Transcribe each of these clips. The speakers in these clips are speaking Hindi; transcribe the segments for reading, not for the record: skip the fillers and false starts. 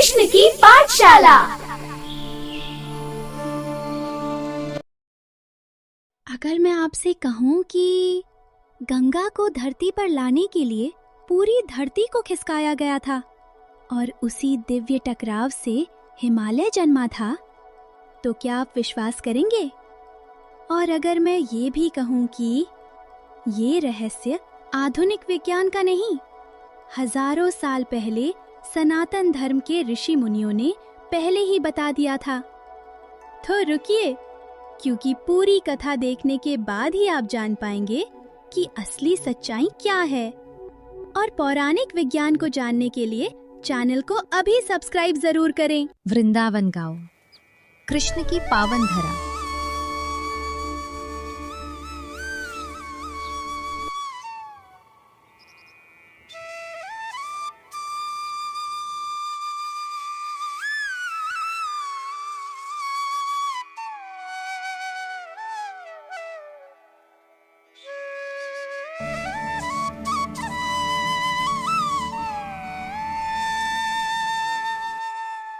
कृष्ण की पाठशाला। अगर मैं आपसे कहूँ कि गंगा को धरती पर लाने के लिए पूरी धरती को खिसकाया गया था और उसी दिव्य टकराव से हिमालय जन्मा था, तो क्या आप विश्वास करेंगे? और अगर मैं ये भी कहूँ कि ये रहस्य आधुनिक विज्ञान का नहीं, हजारों साल पहले सनातन धर्म के ऋषि मुनियों ने पहले ही बता दिया था, तो रुकिए, क्योंकि पूरी कथा देखने के बाद ही आप जान पाएंगे कि असली सच्चाई क्या है। और पौराणिक विज्ञान को जानने के लिए चैनल को अभी सब्सक्राइब जरूर करें। वृंदावन गाओ, कृष्ण की पावन धरा।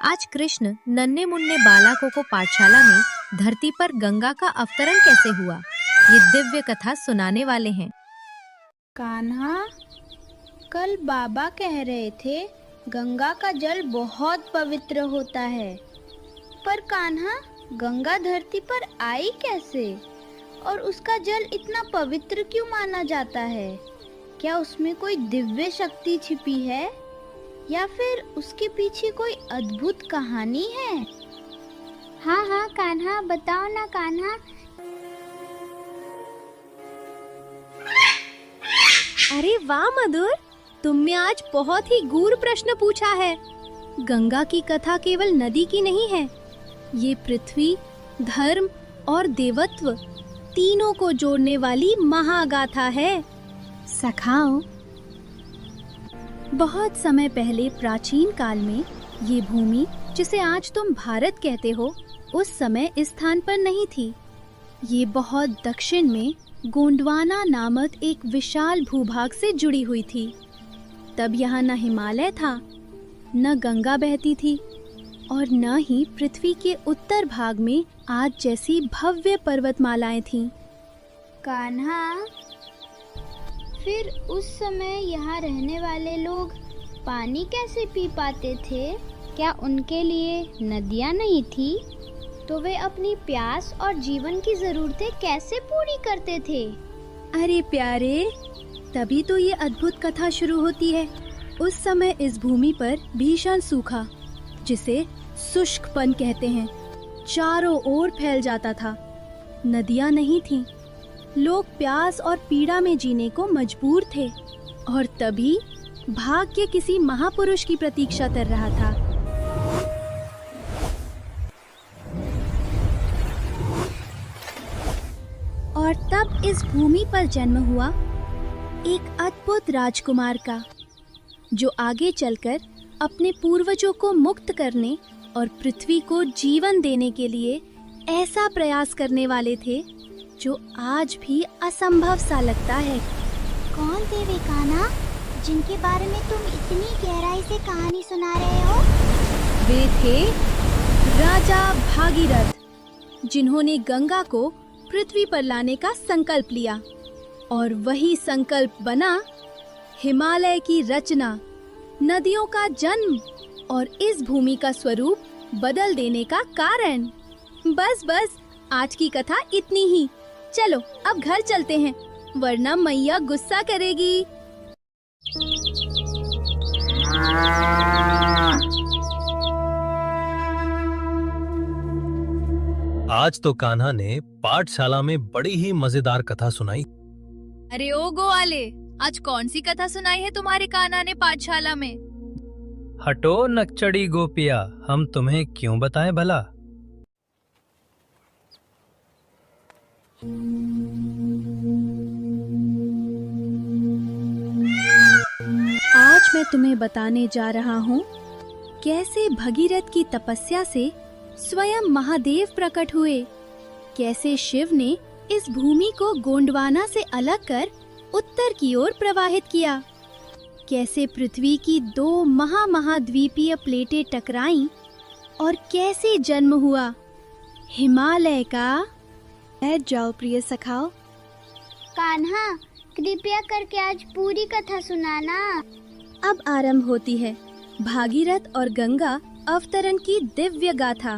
आज कृष्ण नन्हे मुन्ने बालकों को पाठशाला में धरती पर गंगा का अवतरण कैसे हुआ, ये दिव्य कथा सुनाने वाले हैं। कान्हा, कल बाबा कह रहे थे गंगा का जल बहुत पवित्र होता है, पर कान्हा, गंगा धरती पर आई कैसे और उसका जल इतना पवित्र क्यों माना जाता है? क्या उसमें कोई दिव्य शक्ति छिपी है या फिर उसके पीछे कोई अद्भुत कहानी है? हाँ कान्हा, बताओ ना कान्हा। अरे वाह मधुर, तुमने आज बहुत ही गूढ़ प्रश्न पूछा है। गंगा की कथा केवल नदी की नहीं है, ये पृथ्वी, धर्म और देवत्व तीनों को जोड़ने वाली महागाथा है। सखाओ, बहुत समय पहले प्राचीन काल में ये भूमि, जिसे आज तुम भारत कहते हो, उस समय इस स्थान पर नहीं थी। ये बहुत दक्षिण में गोंडवाना नामक एक विशाल भूभाग से जुड़ी हुई थी। तब यहाँ न हिमालय था, न गंगा बहती थी और न ही पृथ्वी के उत्तर भाग में आज जैसी भव्य पर्वतमालाएं थीं। कान्हा, फिर उस समय यहाँ रहने वाले लोग पानी कैसे पी पाते थे? क्या उनके लिए नदियाँ नहीं थी? तो वे अपनी प्यास और जीवन की जरूरतें कैसे पूरी करते थे? अरे प्यारे, तभी तो ये अद्भुत कथा शुरू होती है। उस समय इस भूमि पर भीषण सूखा, जिसे शुष्कपन कहते हैं, चारों ओर फैल जाता था। नदियाँ नहीं थीं। लोग प्यास और पीड़ा में जीने को मजबूर थे और तभी भाग्य किसी महापुरुष की प्रतीक्षा कर रहा था। और तब इस भूमि पर जन्म हुआ एक अद्भुत राजकुमार का, जो आगे चलकर अपने पूर्वजों को मुक्त करने और पृथ्वी को जीवन देने के लिए ऐसा प्रयास करने वाले थे जो आज भी असंभव सा लगता है। कौन थे वे कान्हा, जिनके बारे में तुम इतनी गहराई से कहानी सुना रहे हो? वे थे राजा भागीरथ, जिन्होंने गंगा को पृथ्वी पर लाने का संकल्प लिया और वही संकल्प बना हिमालय की रचना, नदियों का जन्म और इस भूमि का स्वरूप बदल देने का कारण। बस आज की कथा इतनी ही। चलो अब घर चलते हैं, वरना मैया गुस्सा करेगी। आज तो कान्हा ने पाठशाला में बड़ी ही मजेदार कथा सुनाई। अरे ओ गोवाले, आज कौन सी कथा सुनाई है तुम्हारे कान्हा ने पाठशाला में? हटो नकचड़ी गोपिया, हम तुम्हें क्यों बताएं भला। आज मैं तुम्हें बताने जा रहा हूँ कैसे भगीरथ की तपस्या से स्वयं महादेव प्रकट हुए, कैसे शिव ने इस भूमि को गोंडवाना से अलग कर उत्तर की ओर प्रवाहित किया कैसे पृथ्वी की 2 महाद्वीपीय प्लेटें टकराईं और कैसे जन्म हुआ हिमालय का। बैठ जाओ प्रिय सखाओ। कान्हा, कृपया करके आज पूरी कथा सुनाना। अब आरंभ होती है भागीरथ और गंगा अवतरण की दिव्य गाथा।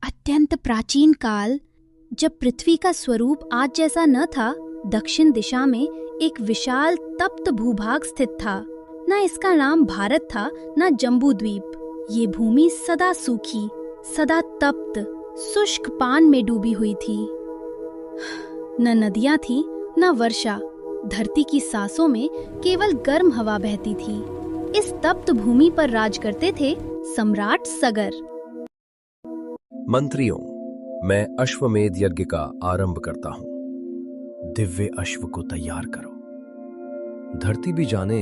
अत्यंत प्राचीन काल, जब पृथ्वी का स्वरूप आज जैसा न था, दक्षिण दिशा में एक विशाल तप्त भूभाग स्थित था। न इसका नाम भारत था, न जम्बू द्वीप। ये भूमि सदा सूखी, सदा तप्त, शुष्क पान में डूबी हुई थी। न नदियां थी, न वर्षा। धरती की सांसों में केवल गर्म हवा बहती थी। इस तप्त भूमि पर राज करते थे सम्राट सगर। मंत्रियों, मैं अश्वमेध यज्ञ का आरंभ करता हूं। दिव्य अश्व को तैयार करो। धरती भी जाने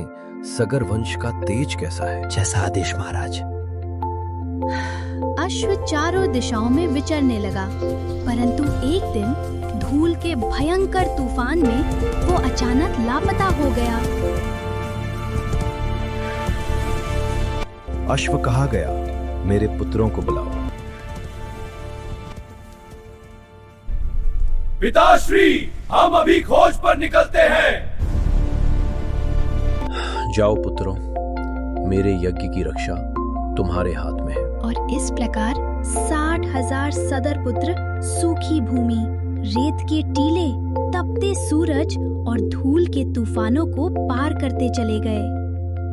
सगर वंश का तेज कैसा है। जैसा आदेश महाराज। अश्व चारों दिशाओं में विचरने लगा, परंतु एक दिन धूल के भयंकर तूफान में वो अचानक लापता हो गया। अश्व कहाँ गया? मेरे पुत्रों को बुलाओ। पिताश्री, हम अभी खोज पर निकलते हैं। जाओ पुत्रों, मेरे यज्ञ की रक्षा तुम्हारे हाथ में है। और इस प्रकार 60,000 सदर पुत्र सूखी भूमि, रेत के टीले, तपते सूरज और धूल के तूफानों को पार करते चले गए।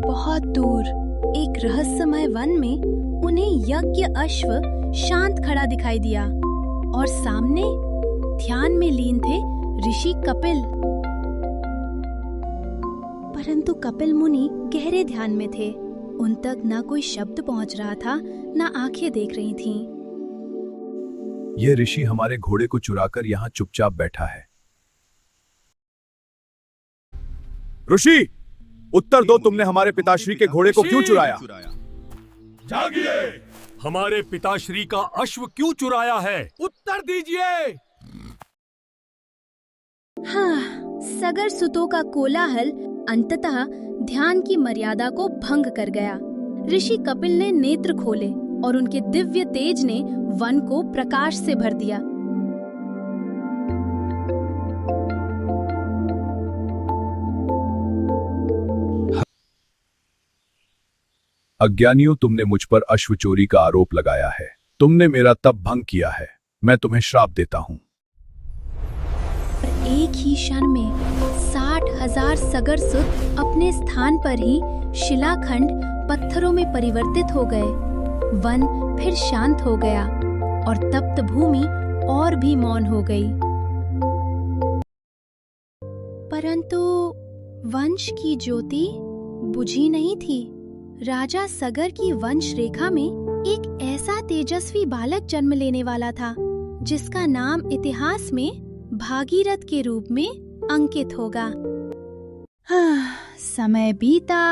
बहुत दूर एक रहस्यमय वन में उन्हें यज्ञ अश्व शांत खड़ा दिखाई दिया और सामने ध्यान में लीन थे ऋषि कपिल। परंतु कपिल मुनि गहरे ध्यान में थे। उन तक न कोई शब्द पहुंच रहा था, न आंखें देख रही थीं। ये ऋषि हमारे घोड़े को चुराकर यहाँ चुपचाप बैठा है। ऋषि, उत्तर दो, तुमने हमारे पिताश्री के घोड़े को क्यों चुराया? जागिए, हमारे पिताश्री का अश्व क्यों चुराया है? उत्तर दीजिए। हाँ, सगर सुतों का कोलाहल अंततः ध्यान की मर्यादा को भंग कर गया। ऋषि कपिल ने नेत्र खोले और उनके दिव्य तेज ने वन को प्रकाश से भर दिया। अज्ञानियों, तुमने मुझ पर अश्व चोरी का आरोप लगाया है। तुमने मेरा तप भंग किया है। मैं तुम्हें श्राप देता हूँ। एक ही क्षण में 60,000 सगर सुत अपने स्थान पर ही शिलाखंड पत्थरों में परिवर्तित हो गए। वन फिर शांत हो गया और तप्त भूमि और भी मौन हो गई। परंतु वंश की ज्योति बुझी नहीं थी। राजा सगर की वंश रेखा में एक ऐसा तेजस्वी बालक जन्म लेने वाला था, जिसका नाम इतिहास में भागीरथ के रूप में अंकित होगा। समय बीता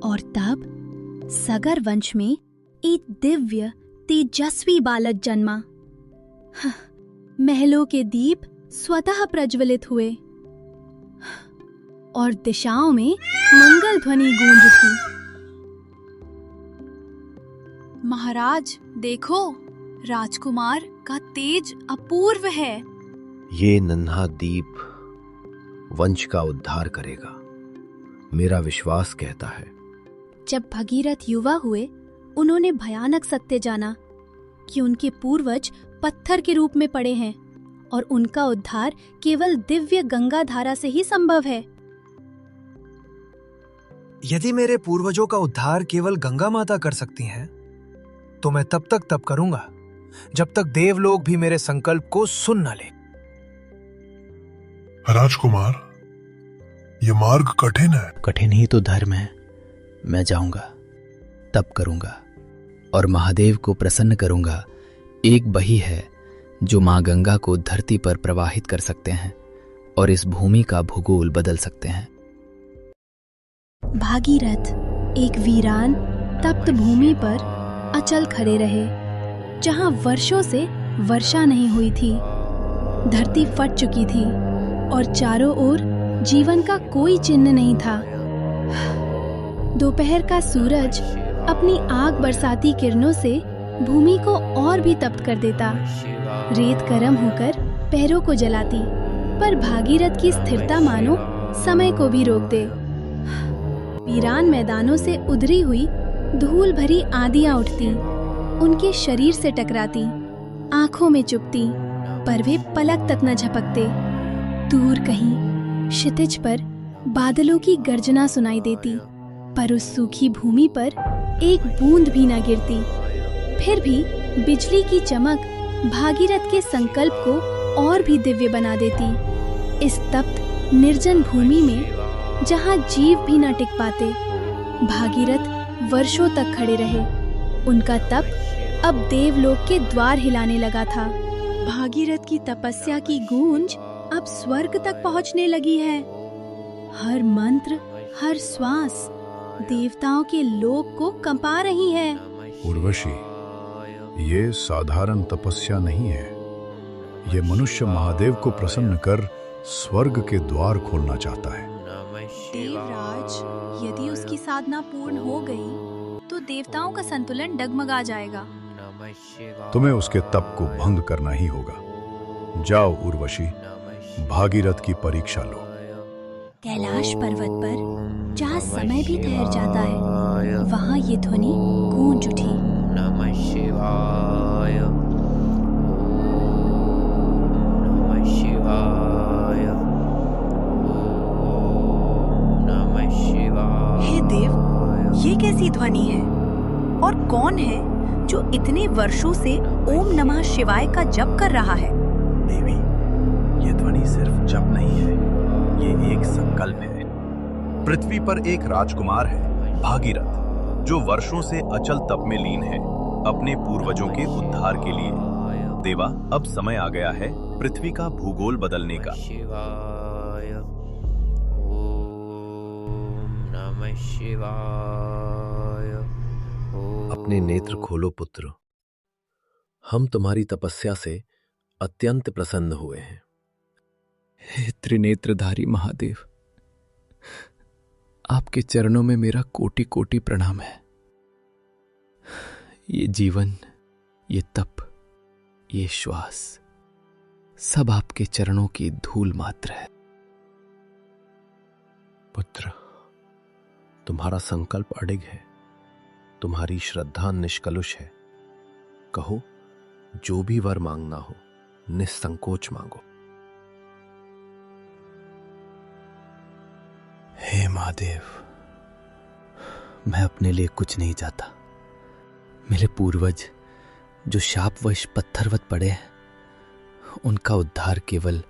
और तब सगर वंश में एक दिव्य तेजस्वी बालक जन्मा। महलों के दीप स्वतः प्रज्वलित हुए और दिशाओं में मंगल ध्वनि गूंज उठी। महाराज देखो, राजकुमार का तेज अपूर्व है। ये नन्हा दीप वंश का उद्धार करेगा, मेरा विश्वास कहता है। जब भगीरथ युवा हुए, उन्होंने भयानक सत्य जाना कि उनके पूर्वज पत्थर के रूप में पड़े हैं और उनका उद्धार केवल दिव्य गंगा धारा से ही संभव है। यदि मेरे पूर्वजों का उद्धार केवल गंगा माता कर सकती हैं, तो मैं तब तक तप करूंगा जब तक देवलोक भी मेरे संकल्प को सुन न ले। राजकुमार, ये मार्ग कठिन है। कठिन ही तो धर्म है। मैं जाऊंगा, तप करूंगा और महादेव को प्रसन्न करूंगा। एक वही है जो मां गंगा को धरती पर प्रवाहित कर सकते हैं और इस भूमि का भूगोल बदल सकते हैं। भागीरथ एक वीरान तप्त भूमि पर अचल खड़े रहे, जहां वर्षों से वर्षा नहीं हुई थी। धरती फट चुकी थी और चारों ओर जीवन का कोई चिन्ह नहीं था। दोपहर का सूरज अपनी आग बरसाती किरणों से भूमि को और भी तप्त कर देता। रेत गर्म होकर पैरों को जलाती, पर भागीरथ की स्थिरता मानो समय को भी रोक दे। वीरान मैदानों से उधरी हुई धूल भरी आंधियां उठती, उनके शरीर से टकराती, आंखों में चुभती, पर वे पलक तक न झपकते। दूर कहीं क्षितिज पर बादलों की गर्जना सुनाई देती, पर उस सूखी भूमि पर एक बूंद भी न गिरती। फिर भी बिजली की चमक भागीरथ के संकल्प को और भी दिव्य बना देती। इस तप्त निर्जन भूमि में जहां जीव भी न टिक पाते, भागीरथ वर्षों तक खड़े रहे। उनका तप अब देवलोक के द्वार हिलाने लगा था। भागीरथ की तपस्या की गूंज अब स्वर्ग तक पहुंचने लगी है। हर मंत्र, हर श्वास देवताओं के लोक को कंपा रही है। उर्वशी, ये साधारण तपस्या नहीं है। ये मनुष्य महादेव को प्रसन्न कर स्वर्ग के द्वार खोलना चाहता है। देवराज, यदि उसकी साधना पूर्ण हो गई तो देवताओं का संतुलन डगमगा जाएगा। तुम्हें उसके तप को भंग करना ही होगा। जाओ उर्वशी, भागीरथ की परीक्षा लो। कैलाश पर्वत पर जहाँ समय भी ठहर जाता है, वहाँ ये ध्वनि गूंज उठी। नमः शिवाय, नमः शिवाय, नमः शिवाय। हे देव, ये कैसी ध्वनि है? और कौन है जो इतने वर्षों से ओम नमः शिवाय का जप कर रहा है? देवी, ये ध्वनि सिर्फ जप नहीं है, ये एक संकल्प है। पृथ्वी पर एक राजकुमार है, भागीरथ, जो वर्षों से अचल तप में लीन है अपने पूर्वजों के उद्धार के लिए। देवा, अब समय आ गया है पृथ्वी का भूगोल बदलने का। शिवाय, ओम नमः शिवाय। अपने नेत्र खोलो पुत्र, हम तुम्हारी तपस्या से अत्यंत प्रसन्न हुए हैं। हे त्रिनेत्रधारी महादेव, आपके चरणों में मेरा कोटि कोटि प्रणाम है। ये जीवन, ये तप, ये श्वास, सब आपके चरणों की धूल मात्र है। पुत्र, तुम्हारा संकल्प अडिग है, तुम्हारी श्रद्धा निष्कलुष है। कहो, जो भी वर मांगना हो निसंकोच मांगो। हे महादेव, मैं अपने लिए कुछ नहीं चाहता। मेरे पूर्वज जो शापवश पत्थरवत पड़े हैं, उनका उद्धार केवल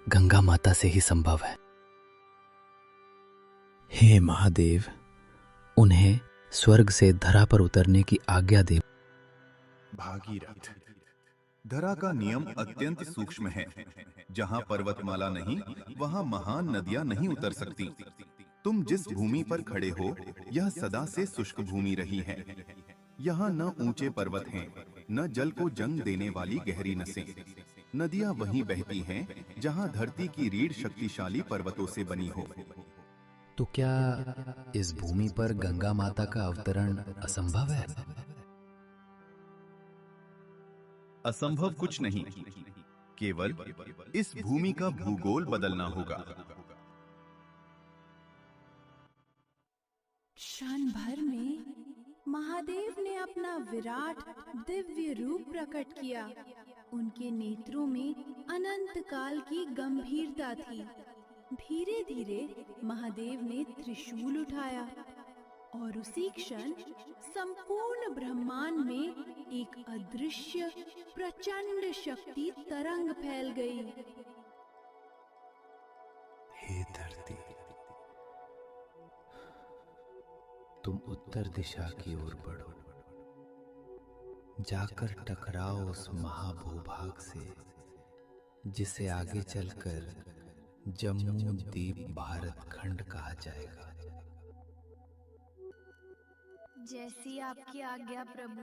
गंगा माता से ही संभव है। हे महादेव, उन्हें स्वर्ग से धरा पर उतरने की आज्ञा दे। भागीरथ, धरा का नियम अत्यंत सूक्ष्म है। जहाँ पर्वतमाला नहीं, वहाँ महान नदियाँ नहीं उतर सकती। तुम जिस भूमि पर खड़े हो, यह सदा से शुष्क भूमि रही है। यहाँ न ऊंचे पर्वत हैं, न जल को जंग देने वाली गहरी नसें। नदियाँ वहीं बहती हैं, जहाँ धरती की रीढ़ शक्तिशाली पर्वतों से बनी हो। तो क्या इस भूमि पर गंगा माता का अवतरण असंभव है? असंभव कुछ नहीं, केवल इस भूमि का भूगोल बदलना होगा। क्षण भर में महादेव ने अपना विराट दिव्य रूप प्रकट किया। उनके नेत्रों में अनंत काल की गंभीरता थी। धीरे धीरे महादेव ने त्रिशूल उठाया और उसी क्षण संपूर्ण ब्रह्मांड में एक अदृश्य प्रचंड शक्ति तरंग फैल गई। हे धरती, तुम उत्तर दिशा की ओर बढ़ो, जाकर टकराओ उस महाभूभाग से, जिसे आगे चलकर जम्मू द्वीप भारत खंड कहा जाएगा। जैसी आपकी आज्ञा प्रभु।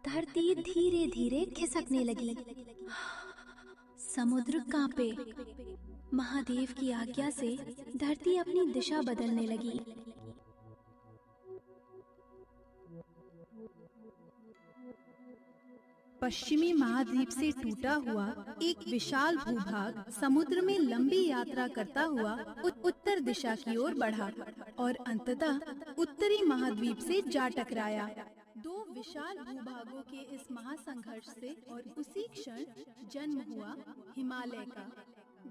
धरती धीरे धीरे खिसकने लगी। समुद्र कांपे। महादेव की आज्ञा से धरती अपनी दिशा बदलने लगी। पश्चिमी महाद्वीप से टूटा हुआ एक विशाल भूभाग समुद्र में लंबी यात्रा करता हुआ उत्तर दिशा की ओर बढ़ा और अंततः उत्तरी महाद्वीप से जा टकराया। दो विशाल भूभागों के इस महासंघर्ष से और उसी क्षण जन्म हुआ हिमालय का।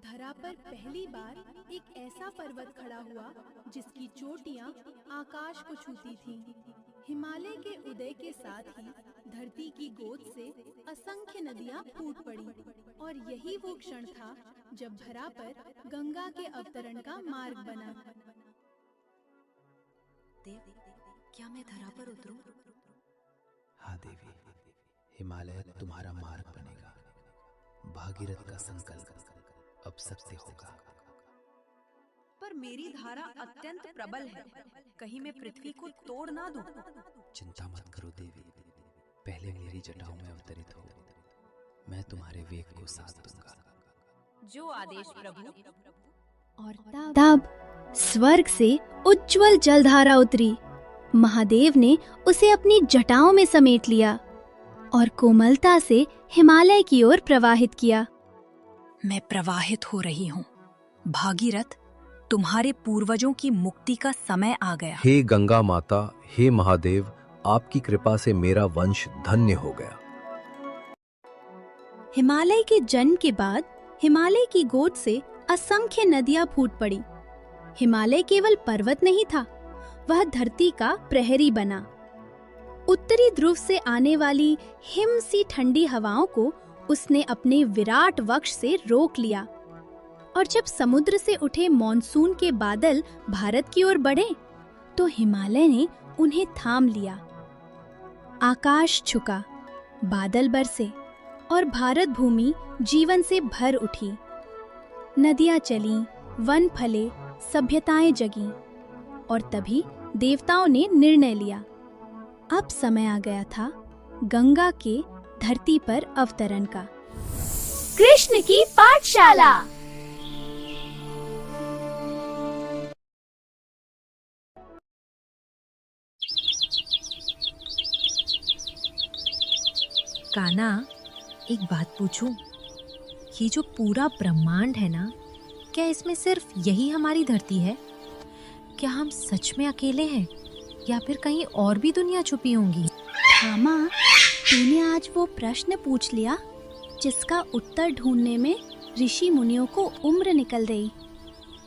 धरा पर पहली बार एक ऐसा पर्वत खड़ा हुआ जिसकी चोटियां आकाश को छूती थीं। हिमालय के उदय के साथ ही धरती की गोद से असंख्य नदियां फूट पड़ी और यही वो क्षण था जब धरा पर गंगा के अवतरण का मार्ग बना। देव, क्या मैं धरा पर उतरूं? हाँ देवी, हिमालय तुम्हारा मार्ग बनेगा। भागीरथ का संकल्प अब सत्य होगा। पर मेरी धारा अत्यंत प्रबल है, कहीं मैं पृथ्वी को तोड़ ना दूं। चिंता मत करो देवी, पहले मेरी जटाओं में अवतरित हो, मैं तुम्हारे वेग को साथ दूंगा। जो आदेश प्रभु। और तब स्वर्ग से उज्जवल जलधारा उतरी। महादेव ने उसे अपनी जटाओं में समेट लिया और कोमलता से हिमालय की ओर प्रवाहित किया। मैं प्रवाहित हो रही हूँ। भागीरथ, तुम्हारे पूर्वजों की मुक्ति का समय आ गया। हे गंगा माता, हे महादेव, आपकी कृपा से मेरा वंश धन्य हो गया। हिमालय के जन्म के बाद हिमालय की गोद से असंख्य नदियां फूट पड़ी। हिमालय केवल पर्वत नहीं था, वह धरती का प्रहरी बना। उत्तरी ध्रुव से आने वाली हिम सी ठंडी हवाओं को उसने अपने विराट वक्ष से रोक लिया और जब समुद्र से उठे मॉनसून के बादल भारत की ओर बढ़े तो हिमालय ने उन्हें थाम लिया। आकाश झुका, बादल बरसे और भारत भूमि जीवन से भर उठी। नदियां चलीं, वन फले, सभ्यताएं जगीं और तभी देवताओं ने निर्णय लिया। अब समय आ गया था गंगा के धरती पर अवतरण का। कृष्ण की पाठशाला। कान्हा, एक बात पूछूं? ये जो पूरा ब्रह्मांड है ना, क्या इसमें सिर्फ यही हमारी धरती है? क्या हम सच में अकेले हैं या फिर कहीं और भी दुनिया छुपी होंगी? थामा, तूने आज वो प्रश्न पूछ लिया जिसका उत्तर ढूंढने में ऋषि मुनियों को उम्र निकल रही,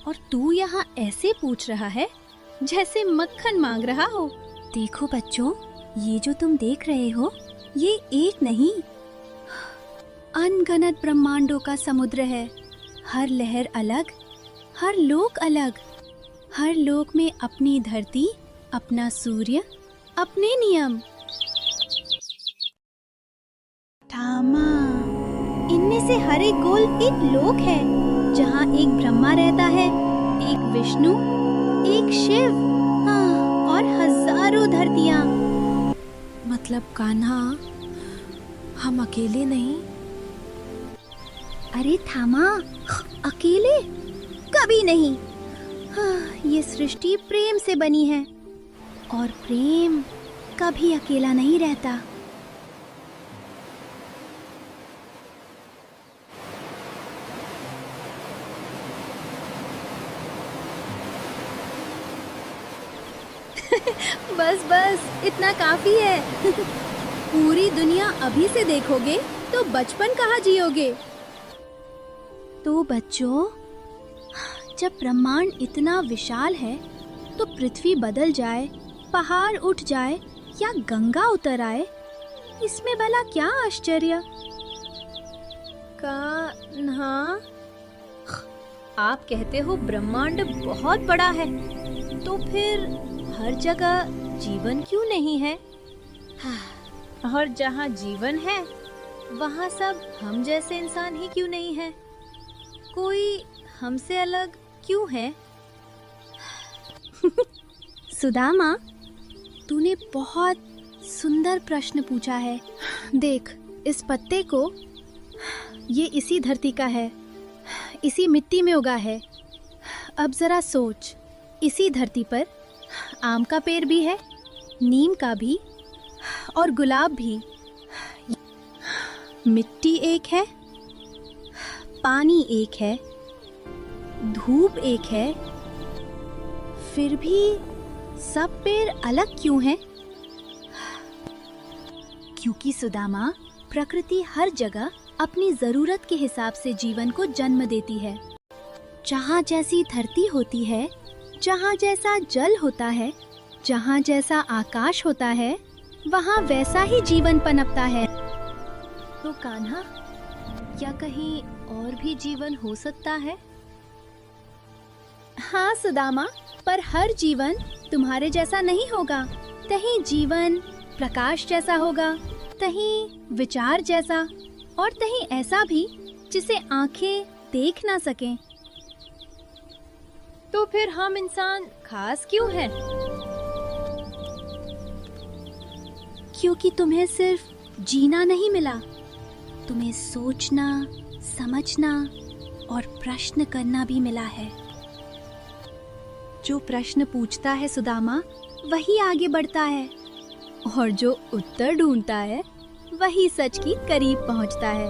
और तू यहाँ ऐसे पूछ रहा है जैसे मक्खन मांग रहा हो। देखो बच्चों, ये जो तुम देख रहे हो ये एक नहीं, अनगनत ब्रह्मांडों का समुद्र है। हर लहर अलग, हर लोक अलग। हर लोक में अपनी धरती, अपना सूर्य, अपने नियम। थामा, इनमें से हर एक गोल एक लोक है जहाँ एक ब्रह्मा रहता है, एक विष्णु, एक शिव, हाँ, और हजारों धरतियाँ। मतलब कान्हा, हम अकेले नहीं? अरे थामा, अकेले कभी नहीं। हाँ, ये सृष्टि प्रेम से बनी है और प्रेम कभी अकेला नहीं रहता। बस बस, इतना काफी है। पूरी दुनिया अभी से देखोगे तो बचपन कहाँ जियोगे। तो बच्चों, जब ब्रह्मांड इतना विशाल है तो पृथ्वी बदल जाए, पहाड़ उठ जाए या गंगा उतर आए, इसमें भला क्या आश्चर्य। कान्हा, आप कहते हो ब्रह्मांड बहुत बड़ा है, तो फिर हर जगह जीवन क्यों नहीं है? और जहाँ जीवन है वहाँ सब हम जैसे इंसान ही क्यों नहीं है? कोई हमसे अलग क्यों है? सुदामा, तूने बहुत सुंदर प्रश्न पूछा है। देख, इस पत्ते को, ये इसी धरती का है, इसी मिट्टी में उगा है। अब जरा सोच, इसी धरती पर आम का पेड़ भी है, नीम का भी और गुलाब भी। मिट्टी एक है, पानी एक है, धूप एक है, फिर भी सब पेड़ अलग क्यों हैं? क्योंकि सुदामा, प्रकृति हर जगह अपनी जरूरत के हिसाब से जीवन को जन्म देती है। जहाँ जैसी धरती होती है, जहाँ जैसा जल होता है, जहाँ जैसा आकाश होता है, वहाँ वैसा ही जीवन पनपता है। तो कान्हा, क्या कहीं और भी जीवन हो सकता है? हाँ सुदामा, पर हर जीवन तुम्हारे जैसा नहीं होगा। कहीं जीवन प्रकाश जैसा होगा, कहीं विचार जैसा, और कहीं ऐसा भी जिसे आंखें देख ना सकें। तो फिर हम इंसान खास क्यों हैं? क्योंकि तुम्हें सिर्फ जीना नहीं मिला, तुम्हें सोचना, समझना और प्रश्न करना भी मिला है। जो प्रश्न पूछता है सुदामा, वही आगे बढ़ता है, और जो उत्तर ढूंढता है वही सच की करीब पहुंचता है।